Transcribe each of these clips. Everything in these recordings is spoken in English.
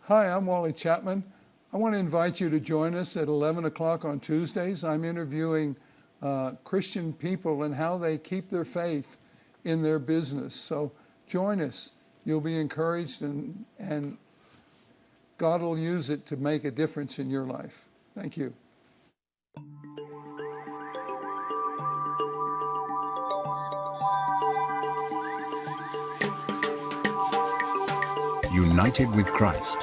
Hi, I'm Wally Chapman. I want to invite you to join us at 11 o'clock on Tuesdays. I'm interviewing Christian people and how they keep their faith in their business. So join us. You'll be encouraged, and God will use it to make a difference in your life. Thank you. United with Christ.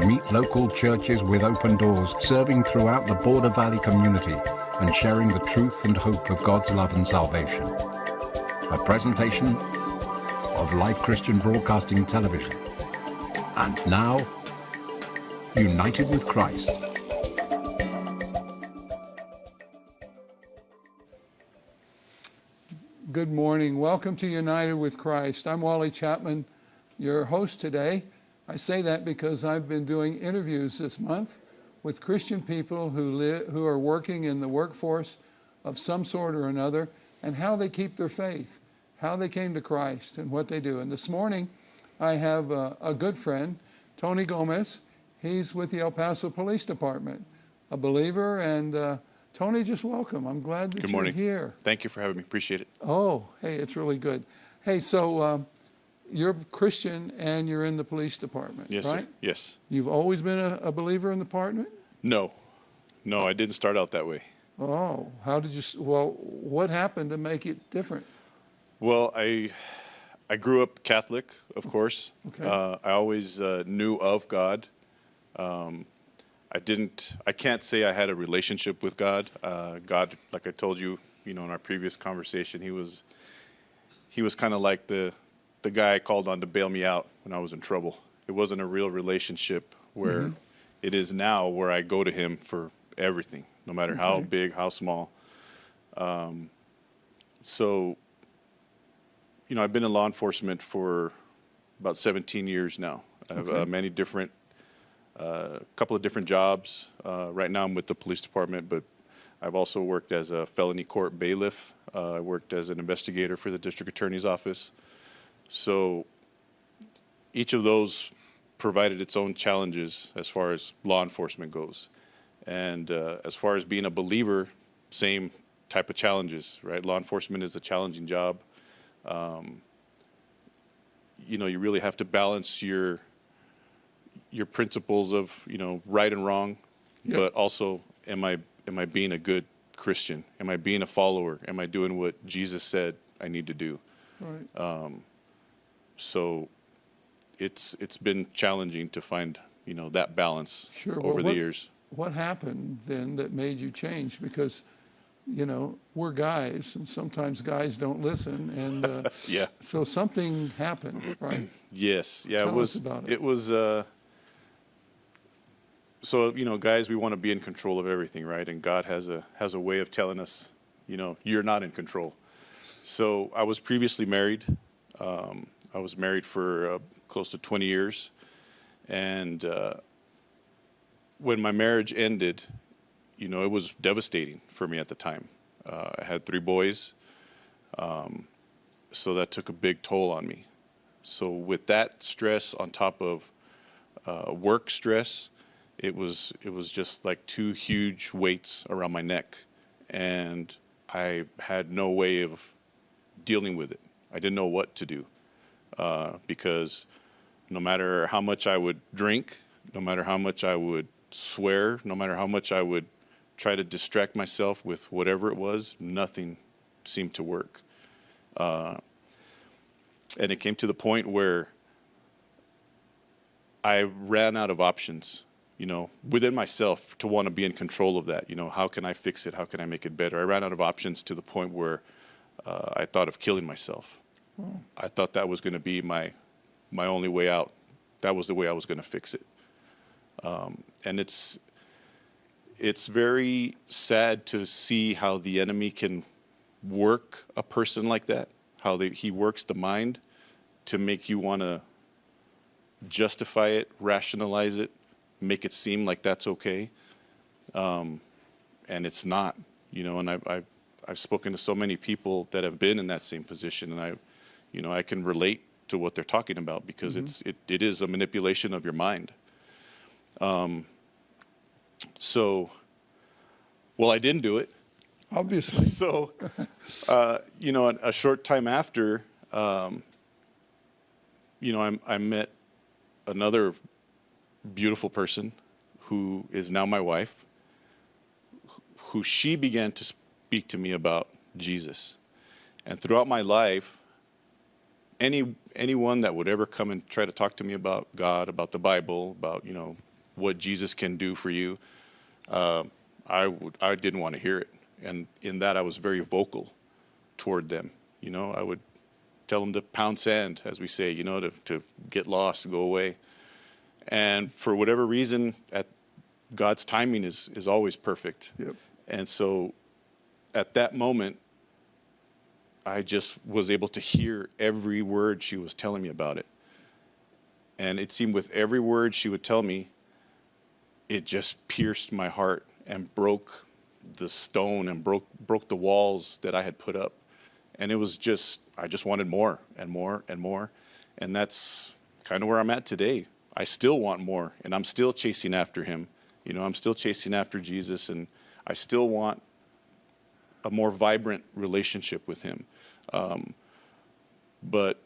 Meet local churches with open doors, serving throughout the Border Valley community and sharing the truth and hope of God's love and salvation. A presentation of Live Christian Broadcasting Television. And now, United with Christ. Good morning. Welcome to United with Christ. I'm Wally Chapman, your host today. I say that because I've been doing interviews this month with Christian people who are working in the workforce of some sort or another, and how they keep their faith, how they came to Christ, and what they do. And this morning, I have a good friend, Tony Gomez. He's with the El Paso Police Department, a believer. And Tony, just welcome. I'm glad that you're here. Thank you for having me. Appreciate it. Oh, hey, it's really good. Hey, so you're Christian and you're in the police department, Yes, right? sir. Yes. You've always been a believer in the department? No, I didn't start out that way. Oh, how did you, well, what happened to make it different? Well, I grew up Catholic, of course. Okay. I always knew of God. I can't say I had a relationship with God. God, like I told you, in our previous conversation, he was kind of like the guy I called on to bail me out when I was in trouble. It wasn't a real relationship where it is now, where I go to him for everything, no matter how big, how small. So, I've been in law enforcement for about 17 years now. I have couple of different jobs. Right now I'm with the police department, but I've also worked as a felony court bailiff. I worked as an investigator for the district attorney's office. So each of those provided its own challenges as far as law enforcement goes. And as far as being a believer, same type of challenges, right? Law enforcement is a challenging job. You really have to balance your principles of, right and wrong, but also am I being a good Christian? Am I being a follower? Am I doing what Jesus said I need to do? Right. So it's been challenging to find, that balance over the years. What happened then that made you change? Because, we're guys, and sometimes guys don't listen, and yeah. So something happened, right? Yes. Yeah. Tell us about it. It was. So guys, we want to be in control of everything, right? And God has a way of telling us, you're not in control. So I was previously married. I was married for close to 20 years, and when my marriage ended, it was devastating for me at the time. I had 3 boys, so that took a big toll on me. So with that stress on top of work stress, it was just like 2 huge weights around my neck, and I had no way of dealing with it. I didn't know what to do, because no matter how much I would drink, no matter how much I would swear, no matter how much I would try to distract myself with whatever it was, nothing seemed to work. And it came to the point where I ran out of options, within myself, to want to be in control of that. How can I fix it? How can I make it better? I ran out of options to the point where I thought of killing myself. I thought that was going to be my only way out. That was the way I was going to fix it. And it's very sad to see how the enemy can work a person like that, how he works the mind to make you want to justify it, rationalize it, make it seem like that's okay. And it's not, and I've spoken to so many people that have been in that same position, and I can relate to what they're talking about, because it is a manipulation of your mind. So, well, I didn't do it. Obviously. So, a short time after, I met another beautiful person who is now my wife, who she began to speak to me about Jesus. And throughout my life, anyone that would ever come and try to talk to me about God, about the Bible, about, what Jesus can do for you, I didn't want to hear it. And in that, I was very vocal toward them. I would tell them to pound sand, as we say, to get lost, to go away. And for whatever reason, God's timing is always perfect. Yep. And so at that moment, I just was able to hear every word she was telling me about it. And it seemed with every word she would tell me, it just pierced my heart and broke the stone and broke the walls that I had put up. And it was I just wanted more and more and more. And that's kind of where I'm at today. I still want more, and I'm still chasing after him. I'm still chasing after Jesus, and I still want a more vibrant relationship with him. But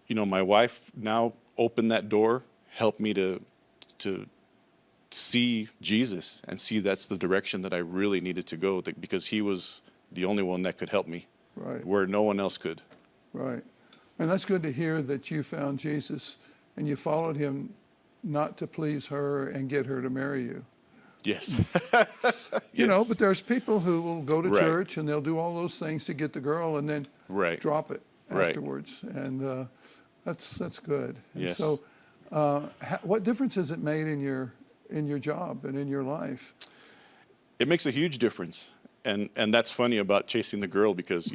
my wife now opened that door, helped me to see Jesus and see that's the direction that I really needed to go, because he was the only one that could help me, Right. where no one else could. Right. And that's good to hear that you found Jesus and you followed him not to please her and get her to marry you. Yes. But there's people who will go to Right. church and they'll do all those things to get the girl and then Right. drop it Right. afterwards. And that's good. And Yes. so what difference has it made in your job and in your life? It makes a huge difference. And that's funny about chasing the girl, because,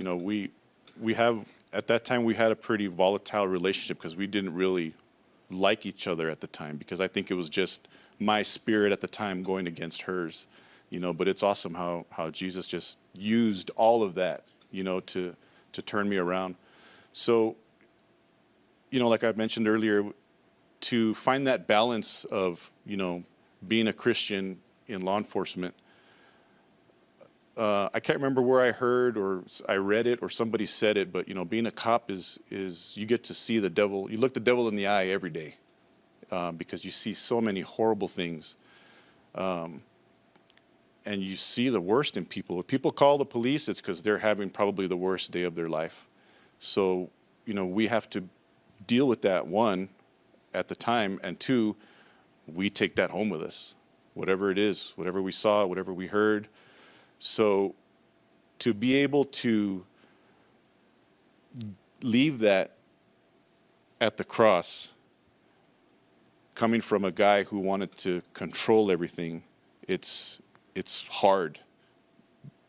we have, at that time, we had a pretty volatile relationship because we didn't really like each other at the time, because I think it was just my spirit at the time going against hers, but it's awesome how Jesus just used all of that, to turn me around. So, like I mentioned earlier, to find that balance of, being a Christian in law enforcement, I can't remember where I heard or I read it or somebody said it, but being a cop is you get to see the devil. You look the devil in the eye every day, because you see so many horrible things, and you see the worst in people. If people call the police, it's because they're having probably the worst day of their life. So we have to deal with that, one, at the time, and two, we take that home with us, whatever it is, whatever we saw, whatever we heard. So to be able to leave that at the cross, coming from a guy who wanted to control everything, it's hard.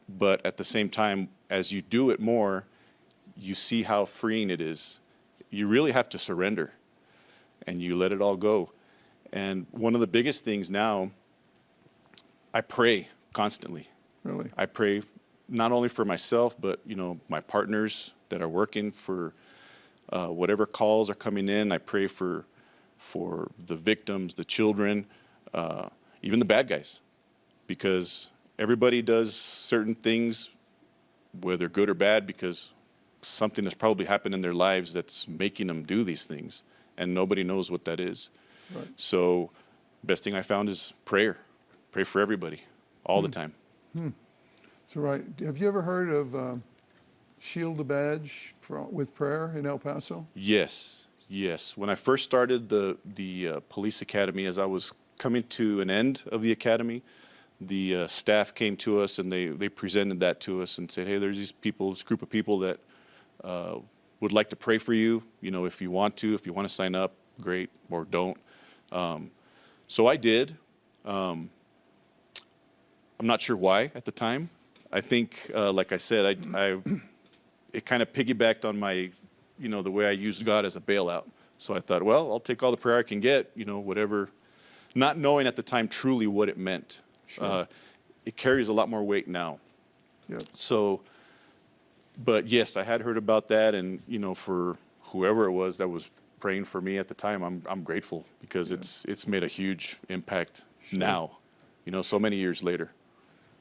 But at the same time, as you do it more, you see how freeing it is. You really have to surrender, and you let it all go. And one of the biggest things now, I pray constantly. Really? I pray not only for myself, but my partners that are working, for whatever calls are coming in. I pray for the victims, the children, even the bad guys, because everybody does certain things, whether good or bad, because something has probably happened in their lives that's making them do these things, and nobody knows what that is. Right. So best thing I found is prayer. Pray for everybody all the time. So right. Have you ever heard of Shield a Badge with prayer in El Paso? Yes. When I first started the police academy, as I was coming to an end of the academy, the staff came to us and they presented that to us and said, hey, there's this group of people that would like to pray for you. If you want to sign up, great, or don't. So I did. I'm not sure why at the time. I think, like I said, it kind of piggybacked on my, the way I used God as a bailout. So I thought, well, I'll take all the prayer I can get, whatever, not knowing at the time truly what it meant. Sure. It carries a lot more weight now. Yep. So, but yes, I had heard about that, and for whoever it was that was praying for me at the time, I'm grateful because it's made a huge impact now, so many years later.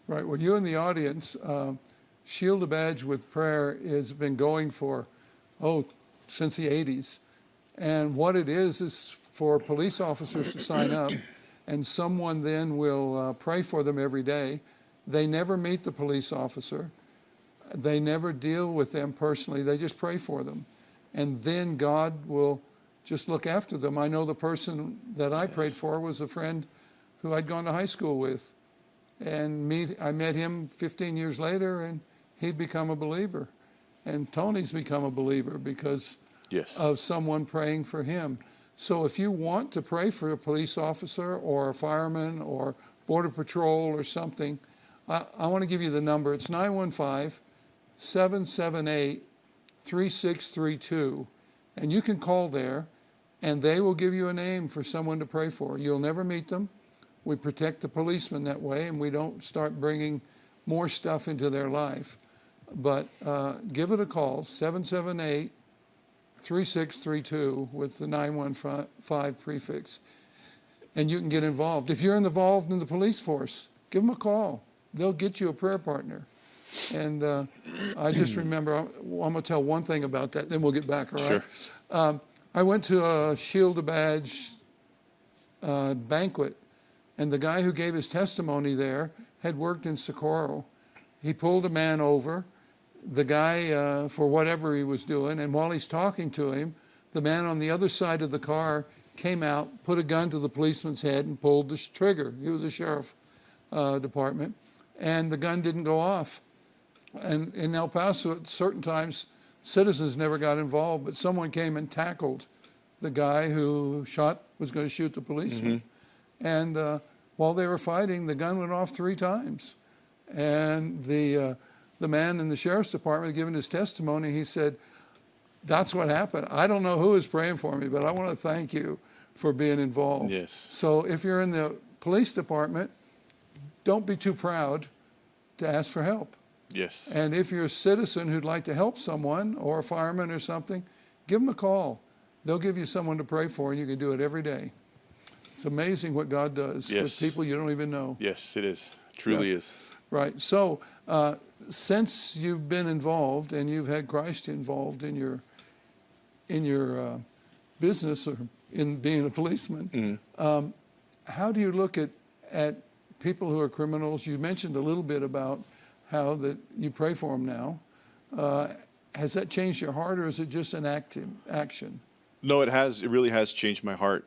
Right. Well, you in the audience, Shield a Badge with Prayer has been going for, since the 80s. And what it is for police officers to sign up, and someone then will pray for them every day. They never meet the police officer. They never deal with them personally. They just pray for them. And then God will just look after them. I know the person that I prayed for was a friend who I'd gone to high school with. And I met him 15 years later, and he'd become a believer. And Tony's become a believer because of someone praying for him. So if you want to pray for a police officer or a fireman or Border Patrol or something, I want to give you the number. It's 915-778-3632. And you can call there, and they will give you a name for someone to pray for. You'll never meet them. We protect the policemen that way, and we don't start bringing more stuff into their life. But give it a call, 778-3632 with the 915 prefix, and you can get involved. If you're involved in the police force, give them a call. They'll get you a prayer partner. And I just remember, I'm going to tell one thing about that, then we'll get back, all right? Sure. I went to a Shield a Badge banquet, and the guy who gave his testimony there had worked in Socorro. He pulled a man over, the guy for whatever he was doing, and while he's talking to him, the man on the other side of the car came out, put a gun to the policeman's head, and pulled the trigger. He was a sheriff department, and the gun didn't go off. And in El Paso, at certain times, citizens never got involved, but someone came and tackled the guy who was going to shoot the policeman. Mm-hmm. And while they were fighting, the gun went off 3 times. And the man in the sheriff's department giving his testimony, he said, that's what happened. I don't know who is praying for me, but I want to thank you for being involved. Yes. So if you're in the police department, don't be too proud to ask for help. Yes. And if you're a citizen who'd like to help someone, or a fireman or something, give them a call. They'll give you someone to pray for, and you can do it every day. It's amazing what God does with people you don't even know. Yes, it is. Truly is. Right. So since you've been involved and you've had Christ involved in your business or in being a policeman, how do you look at people who are criminals? You mentioned a little bit about how that you pray for them now. Has that changed your heart, or is it just an action? No, it has. It really has changed my heart.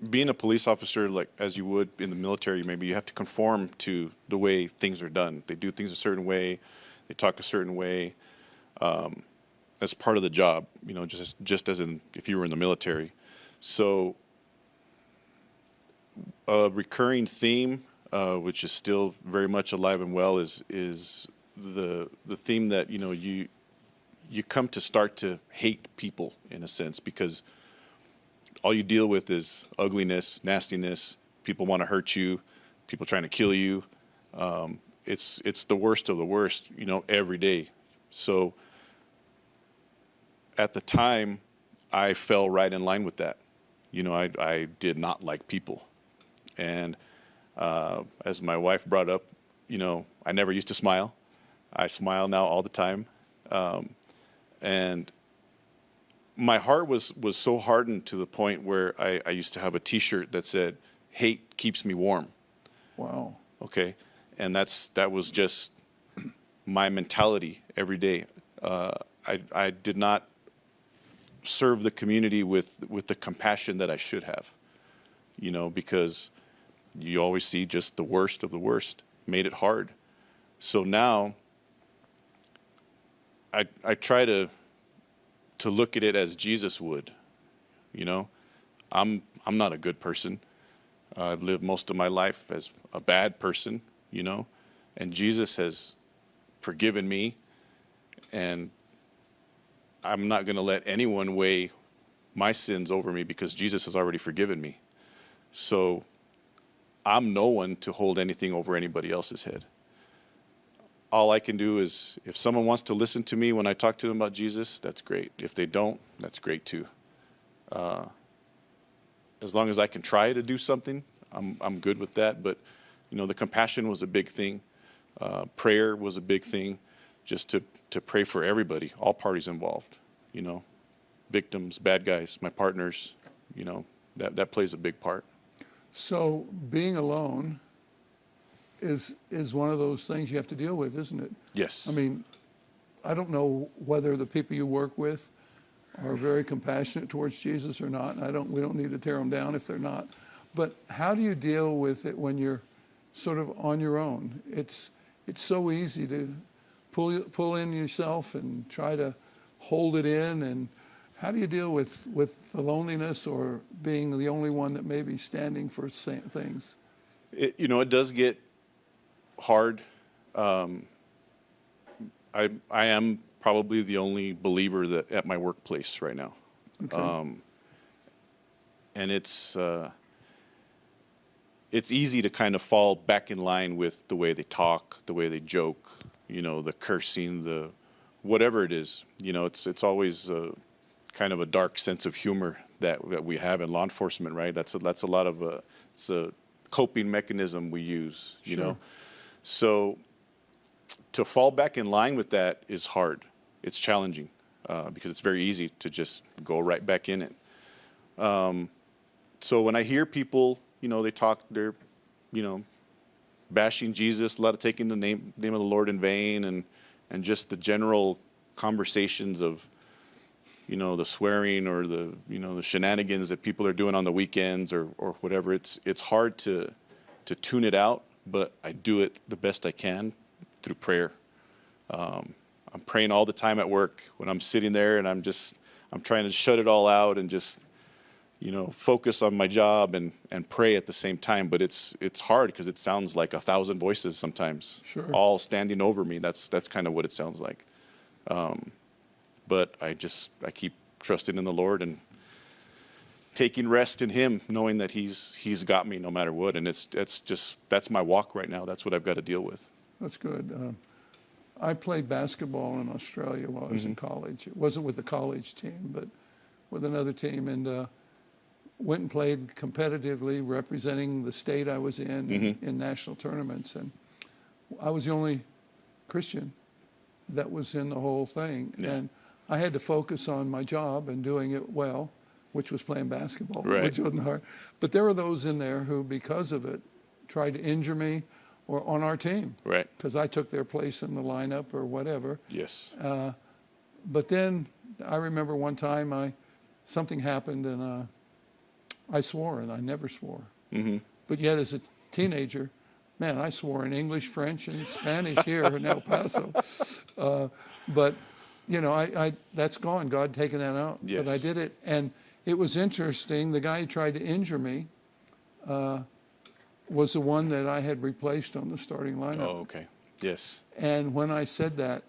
Being a police officer, like as you would in the military, maybe you have to conform to the way things are done. They do things a certain way, they talk a certain way. That's part of the job, just as in if you were in the military. So a recurring theme, which is still very much alive and well, is the theme that you come to start to hate people in a sense, because all you deal with is ugliness, nastiness. People want to hurt you, people trying to kill you. It's the worst of the worst, every day. So at the time, I fell right in line with that. I did not like people. And as my wife brought up, I never used to smile. I smile now all the time. And my heart was so hardened to the point where I used to have a T-shirt that said, "Hate keeps me warm." Wow. Okay. And that was just my mentality every day. I did not serve the community with the compassion that I should have, because you always see just the worst of the worst. Made it hard. So now I try to look at it as Jesus would. I'm not a good person. I've lived most of my life as a bad person, and Jesus has forgiven me, and I'm not going to let anyone weigh my sins over me because Jesus has already forgiven me. So I'm no one to hold anything over anybody else's head. all I can do is, if someone wants to listen to me when I talk to them about Jesus, that's great. If they don't, that's great too. As long as I can try to do something, I'm good with that. But, the compassion was a big thing. Prayer was a big thing, just to pray for everybody, all parties involved, victims, bad guys, my partners, that plays a big part. So being alone is one of those things you have to deal with, isn't it? Yes. I mean, I don't know whether the people you work with are very compassionate towards Jesus or not. We don't need to tear them down if they're not. But how do you deal with it when you're sort of on your own? It's so easy to pull in yourself and try to hold it in. And how do you deal with the loneliness or being the only one that may be standing for things? It does get hard. I am probably the only believer that at my workplace right now. Okay. And it's easy to kind of fall back in line with the way they talk, the way they joke, the cursing, the whatever it is. It's always kind of a dark sense of humor that we have in law enforcement, right? That's a lot of it's a coping mechanism we use, you know. So to fall back in line with that is hard. It's challenging because it's very easy to just go right back in it. So when I hear people, they talk, they're, bashing Jesus, a lot of taking the name of the Lord in vain, and just the general conversations of, the swearing or the shenanigans that people are doing on the weekends or whatever. It's hard to tune it out, but I do it the best I can through prayer. I'm praying all the time at work when I'm sitting there, and I'm trying to shut it all out and just, focus on my job and pray at the same time. But it's hard because it sounds like 1,000 voices sometimes, all standing over me. That's kind of what it sounds like. But I keep trusting in the Lord and taking rest in Him, knowing that He's got me no matter what. And that's my walk right now. That's what I've got to deal with. That's good. I played basketball in Australia while I was in college. It wasn't with the college team, but with another team, and went and played competitively, representing the state I was in national tournaments. And I was the only Christian that was in the whole thing. Yeah. And I had to focus on my job and doing it well, which was playing basketball, which wasn't hard. But there were those in there who, because of it, tried to injure me or on our team. Right. Because I took their place in the lineup or whatever. Yes. But then I remember one time something happened and I swore, and I never swore. But yet as a teenager, man, I swore in English, French, and Spanish here in El Paso. But, that's gone. God taken that out. Yes. But I did it. And it was interesting. The guy who tried to injure me was the one that I had replaced on the starting lineup. Oh, okay. Yes. And when I said that,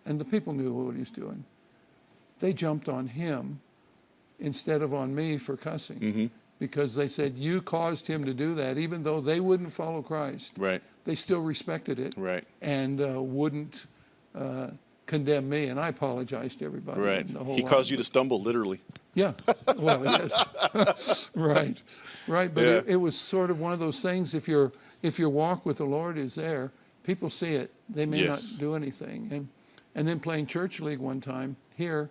and the people knew what he was doing, they jumped on him instead of on me for cussing. Because they said, you caused him to do that, even though they wouldn't follow Christ. Right. They still respected it. Right. And wouldn't condemn me. And I apologized to everybody. Right. He caused you to stumble, literally. Yeah. Well, yes. Right. Right. But it was sort of one of those things. If your walk with the Lord is there, people see it. They may not do anything. And then playing church league one time here,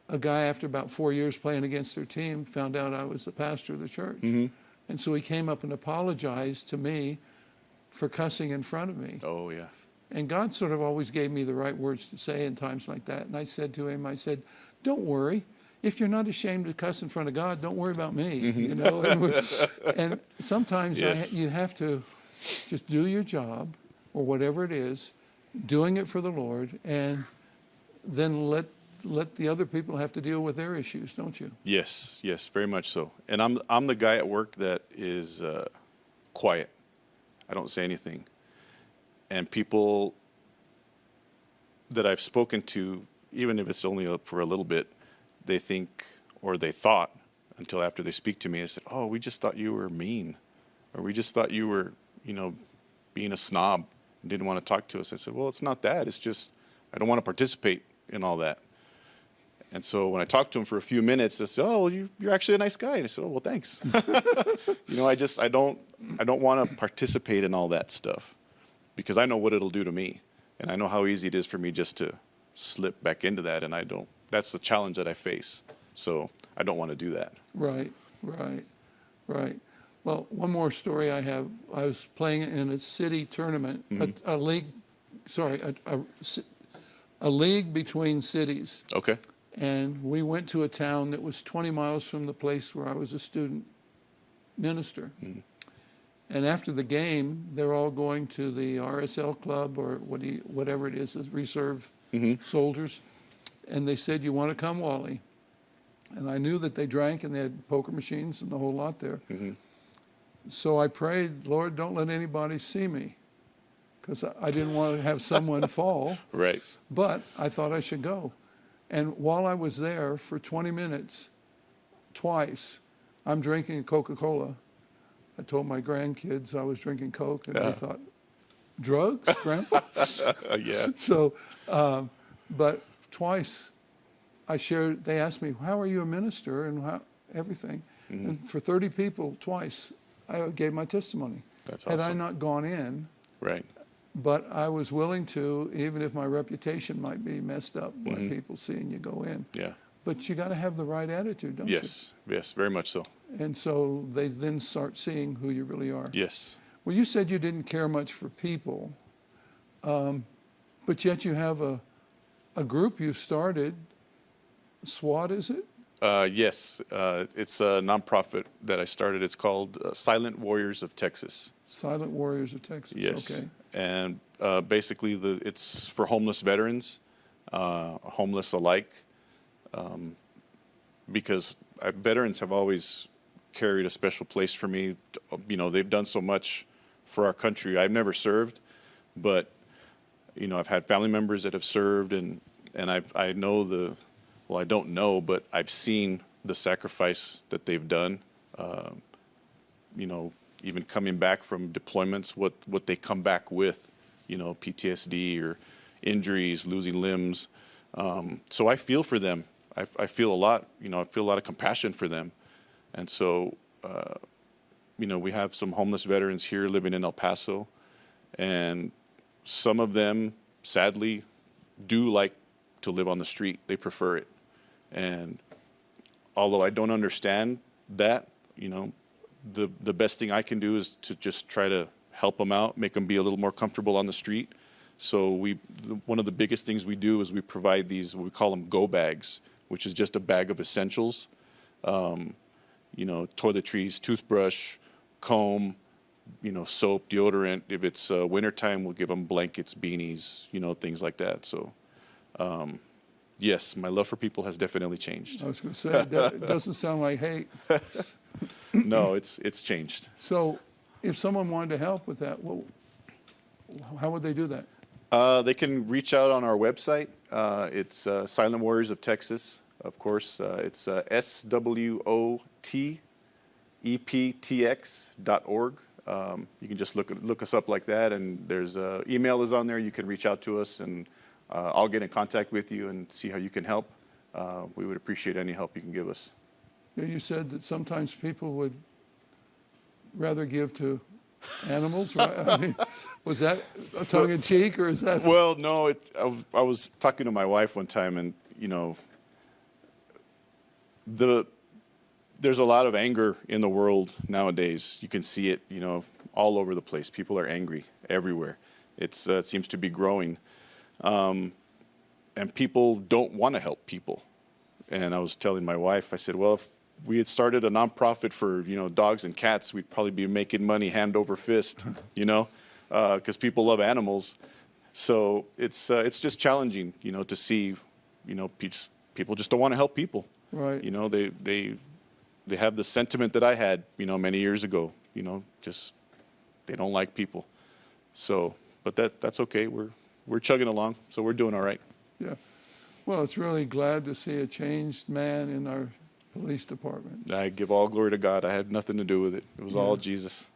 a guy, after about 4 years playing against their team, found out I was the pastor of the church. And so he came up and apologized to me for cussing in front of me. Oh, yeah. And God sort of always gave me the right words to say in times like that. And I said to him, don't worry. If you're not ashamed to cuss in front of God, don't worry about me. And sometimes you have to just do your job or whatever it is, doing it for the Lord, and then let the other people have to deal with their issues, don't you? Yes, very much so. And I'm the guy at work that is quiet. I don't say anything. And people that I've spoken to, even if it's only for a little bit, they think, or they thought, until after they speak to me, I said, oh, we just thought you were mean. Or we just thought you were, being a snob. didn't want to talk to us. I said, well, it's not that. It's just I don't want to participate in all that. And so when I talked to him for a few minutes, they said, oh, well, you're actually a nice guy. And I said, oh, well, thanks. I don't want to participate in all that stuff because I know what it'll do to me. And I know how easy it is for me just to slip back into that. And that's the challenge that I face. So I don't want to do that. Right. Well, one more story I have. I was playing in a city tournament, a league between cities. Okay. And we went to a town that was 20 miles from the place where I was a student minister. And after the game, they're all going to the RSL club or whatever it is, the reserve soldiers. And they said, you want to come, Wally? And I knew that they drank and they had poker machines and the whole lot there. So I prayed, Lord, don't let anybody see me, because I didn't want to have someone fall. Right. But I thought I should go. And while I was there for 20 minutes, twice, I'm drinking Coca-Cola. I told my grandkids I was drinking Coke, and they thought, drugs, Grandpa? Yeah. So, but twice I shared, they asked me, how are you a minister, and everything. And for 30 people, twice, I gave my testimony. That's awesome. Had I not gone in, Right. but I was willing to, even if my reputation might be messed up by people seeing you go in. Yeah. But you got to have the right attitude, don't you? Yes, very much so. And so they then start seeing who you really are. Yes. Well, you said you didn't care much for people, but yet you have a group you've started. SWAT, is it? Yes. It's a nonprofit that I started. It's called Silent Warriors of Texas. Silent Warriors of Texas. Yes. Okay. And basically, it's for homeless veterans, homeless alike, because veterans have always carried a special place for me. They've done so much for our country. I've never served, but I've had family members that have served, and I know I don't know, but I've seen the sacrifice that they've done. Even coming back from deployments, what they come back with, PTSD or injuries, losing limbs. So I feel for them. I feel a lot, I feel a lot of compassion for them. And so, we have some homeless veterans here living in El Paso, and some of them, sadly, do like to live on the street. They prefer it. And although I don't understand that, the best thing I can do is to just try to help them out, make them be a little more comfortable on the street. So one of the biggest things we do is we provide these, we call them go bags, which is just a bag of essentials, toiletries, toothbrush, comb, soap, deodorant. If it's wintertime, we'll give them blankets, beanies, things like that. So, yes, my love for people has definitely changed. I was going to say, it doesn't sound like hate. No, it's changed. So if someone wanted to help with that, how would they do that? They can reach out on our website. It's Silent Warriors of Texas, of course. It's SWOTEPTX.org. You can just look us up like that, and there's email is on there. You can reach out to us, and I'll get in contact with you and see how you can help. We would appreciate any help you can give us. You said that sometimes people would rather give to animals, right? I mean, was that tongue in cheek, or is that? Well, no. I was talking to my wife one time, and there's a lot of anger in the world nowadays. You can see it, all over the place. People are angry everywhere. It seems to be growing, and people don't want to help people. And I was telling my wife, I said, well, if we had started a nonprofit for dogs and cats, we'd probably be making money hand over fist, because people love animals. So it's just challenging, to see, people just don't want to help people. Right. They have the sentiment that I had, many years ago. Just they don't like people. So, but that's okay. We're chugging along, so we're doing all right. Yeah. Well, it's really glad to see a changed man in our police department. I give all glory to God. I had nothing to do with it. It was all Jesus.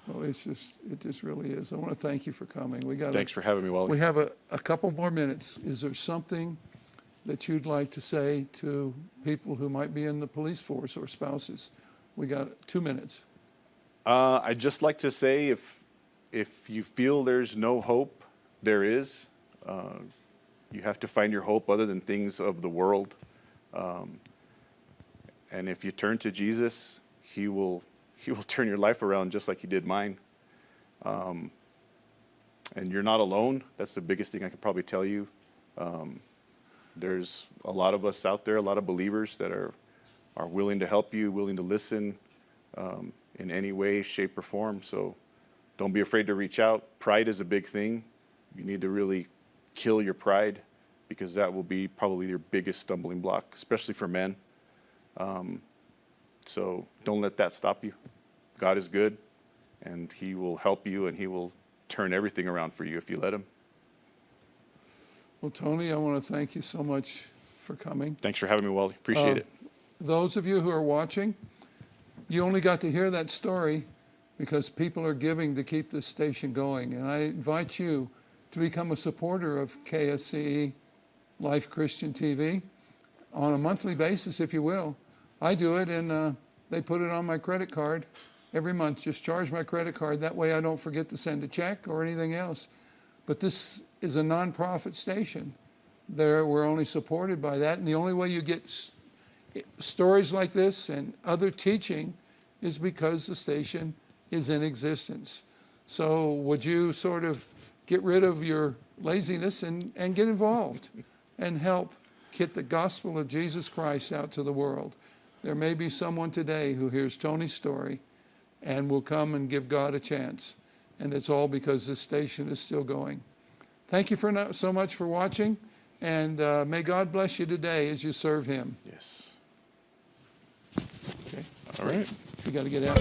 Well, it just really is. I want to thank you for coming. Thanks for having me, Wally. We have a couple more minutes. Is there something that you'd like to say to people who might be in the police force or spouses? We got 2 minutes. I'd just like to say if you feel there's no hope, there is. You have to find your hope other than things of the world. And if you turn to Jesus, he will turn your life around just like he did mine. And you're not alone. That's the biggest thing I could probably tell you. There's a lot of us out there, a lot of believers that are willing to help you, willing to listen in any way, shape, or form. So don't be afraid to reach out. Pride is a big thing. You need to really kill your pride, because that will be probably your biggest stumbling block, especially for men. So don't let that stop you. God is good, and he will help you, and he will turn everything around for you if you let him. Well, Tony, I want to thank you so much for coming. Thanks for having me, Wally. Appreciate it. Those of you who are watching, you only got to hear that story because people are giving to keep this station going. And I invite you to become a supporter of KSCE Life Christian TV on a monthly basis, if you will. I do it, and they put it on my credit card every month. Just charge my credit card. That way I don't forget to send a check or anything else. But this is a nonprofit station. We're only supported by that. And the only way you get stories like this and other teaching is because the station is in existence. So would you sort of get rid of your laziness and get involved and help get the gospel of Jesus Christ out to the world? There may be someone today who hears Tony's story and will come and give God a chance. And it's all because this station is still going. Thank you so much for watching, and may God bless you today as you serve him. Yes. Okay. All right. We got to get out.